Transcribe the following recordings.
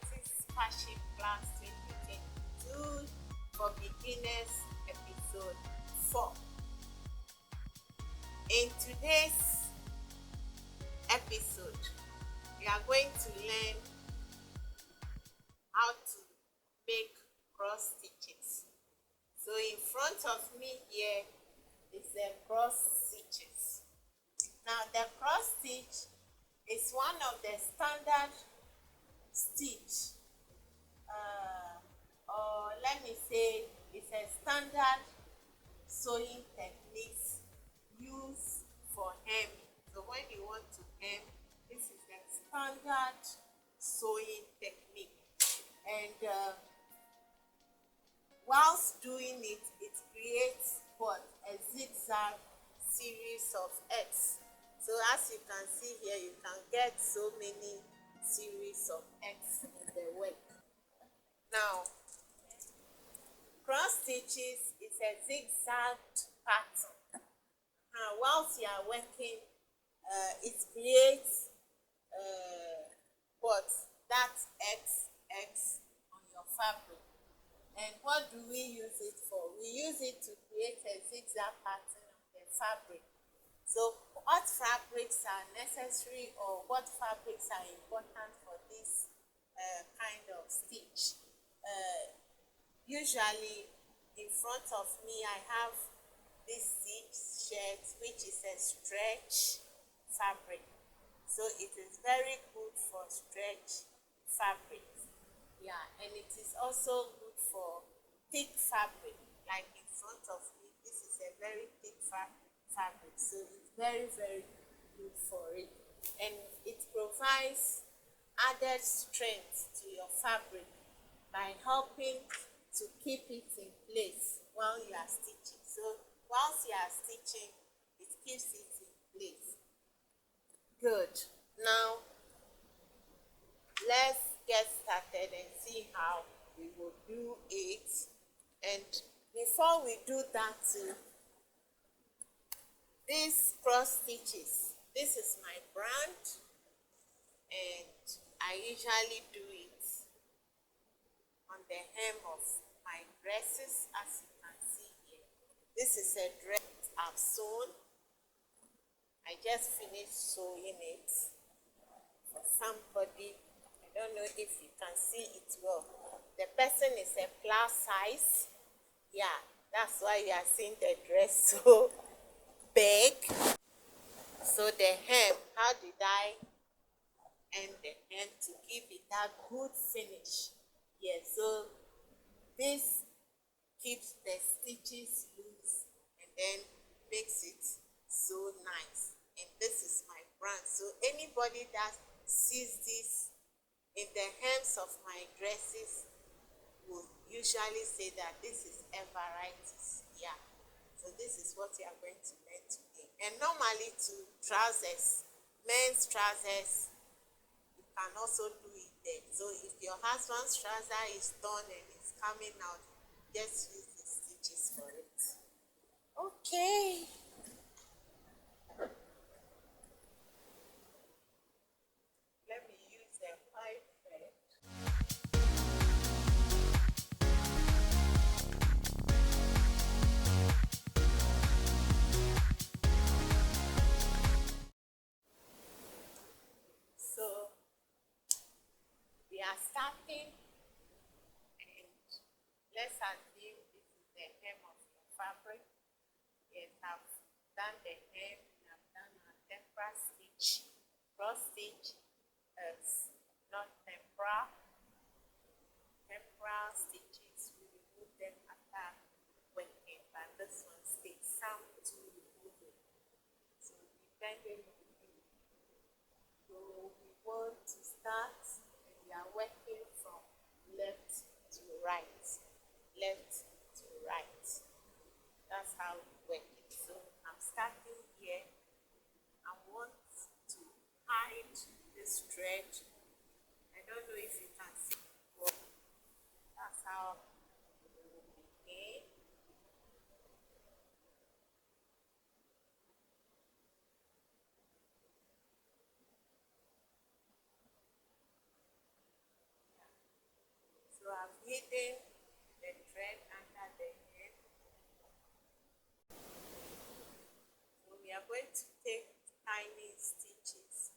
Dresses Fashion Class 2022 for Beginners, Episode 4. In today's episode, we are going to learn how to make cross stitches. So in front of me here is the cross stitches. Now the cross stitch is one of the standard stitch, or let me say it's a standard sewing techniques used for hemming. So when you want to hem, this is the standard sewing technique, and whilst doing it, it creates what? A zigzag series of X. So as you can see here, you can get so many series of X in the work. Now, cross stitches is a zigzag pattern. Whilst you are working, it creates what? That X on your fabric. And what do we use it for? We use it to create a zigzag pattern on the fabric. So what fabrics are necessary, or what fabrics are important for this kind of stitch? Usually in front of me I have this stitch shirt, which is a stretch fabric. So it is very good for stretch fabric. Yeah, and it is also good for thick fabric. Like in front of me, this is a very thick fabric. So it's very, very good for it. And it provides added strength to your fabric by helping to keep it in place while you are stitching. So whilst you are stitching, it keeps it in place. Good. Now let's get started and see how we will do it. And before we do that too, these cross stitches, this is my brand, and I usually do it on the hem of my dresses, as you can see here. This is a dress I've sewn. I just finished sewing it for somebody. I don't know if you can see it well. The person is a plus size. Yeah, that's why you are seeing the dress so big. So the hem, how did I end the hem to give it that good finish? Yeah, so this keeps the stitches loose and then makes it so nice. And this is my brand. So anybody that sees this in the hems of my dresses will usually say that this is a varieties. Yeah. So this is what we are going to learn today. And normally to trousers, men's trousers, you can also do it there. So if your husband's trouser is torn and it's coming out, just use the stitches for it. Okay. Let me use a white thread. So we are starting, and let's assume this is the hem of your fabric. Yes, I've done the hem, I've done a tempera stitch. Cross stitch is not tempera. Tempera stitches, we remove them after working, but this one takes some to remove it. So depending on you. So we want to start, and we are working from left to right. Left to right. That's how we work it. So I'm starting here. I want to hide this thread. I don't know if you can see, but that's how we will begin. hidden the thread under the hem. So we are going to take tiny stitches.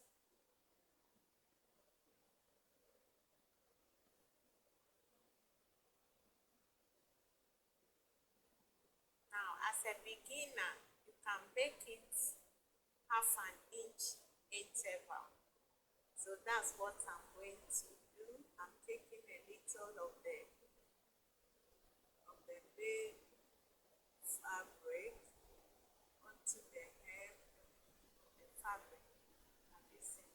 Now, as a beginner, you can make it half an inch interval. So that's what I'm going to do. I'm taking a little of the main fabric onto the hem of the fabric. And this is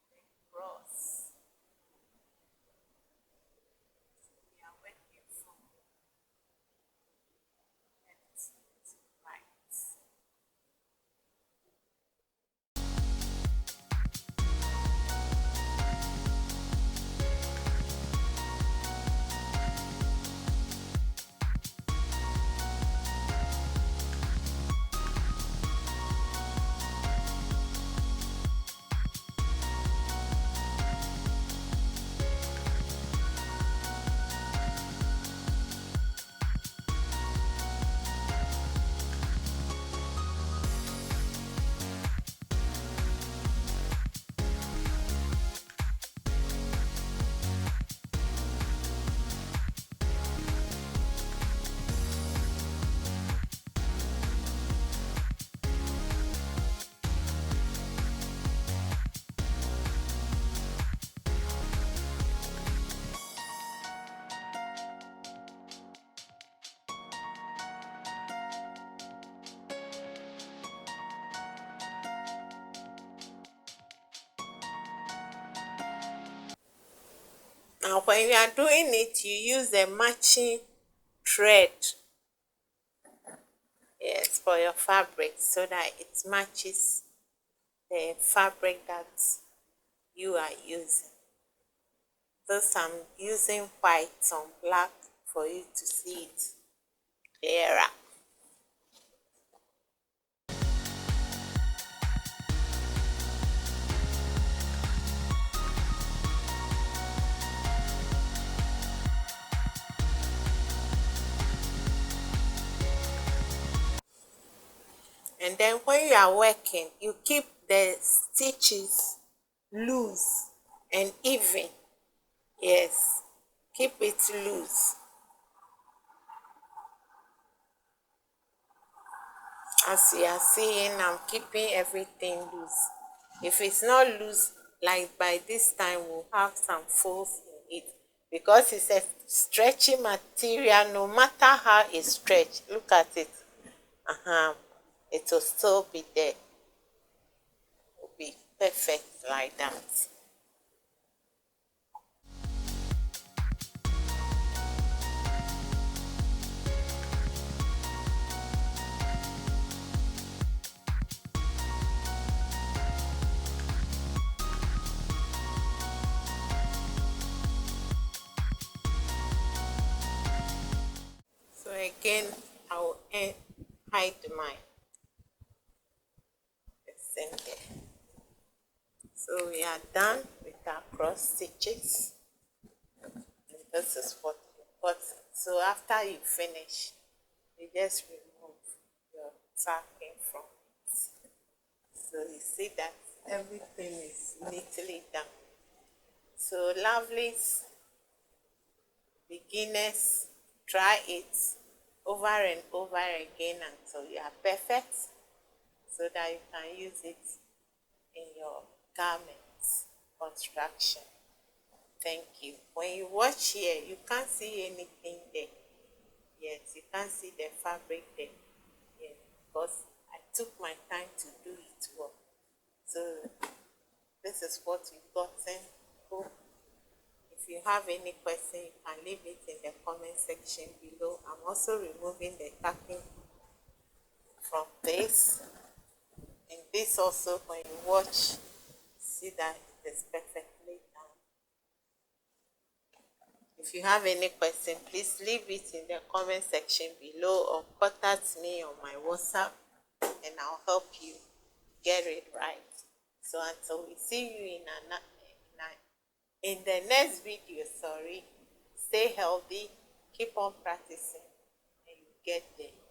the cross. So we are working from left to right. Now, when you are doing it, you use a matching thread, yes, for your fabric so that it matches the fabric that you are using. Thus, I'm using white on black for you to see it clearer. And then when you are working, you keep the stitches loose and even. Yes, keep it loose. As you are seeing, I'm keeping everything loose. If it's not loose, like by this time, we'll have some folds in it. Because it's a stretchy material, no matter how it's stretched, look at it. It will still be there. It will be perfect like that. So again, I will hide my same there. So we are done with our cross stitches. And this is what you got. So after you finish, you just remove your tacking from it. So you see that everything is neatly done. So lovelies, beginners, try it over and over again until you are perfect, so that you can use it in your garments construction. Thank you. When you watch here, you can't see anything there. Yes, you can't see the fabric there. Yes, because I took my time to do it well. So this is what you've gotten. Hope if you have any question, you can leave it in the comment section below. I'm also removing the tacking from this. And this also, when you watch, see that it is perfectly done. If you have any question, please leave it in the comment section below or contact me on my WhatsApp and I'll help you get it right. So until we see you in the next video, sorry, stay healthy, keep on practicing, and you get there.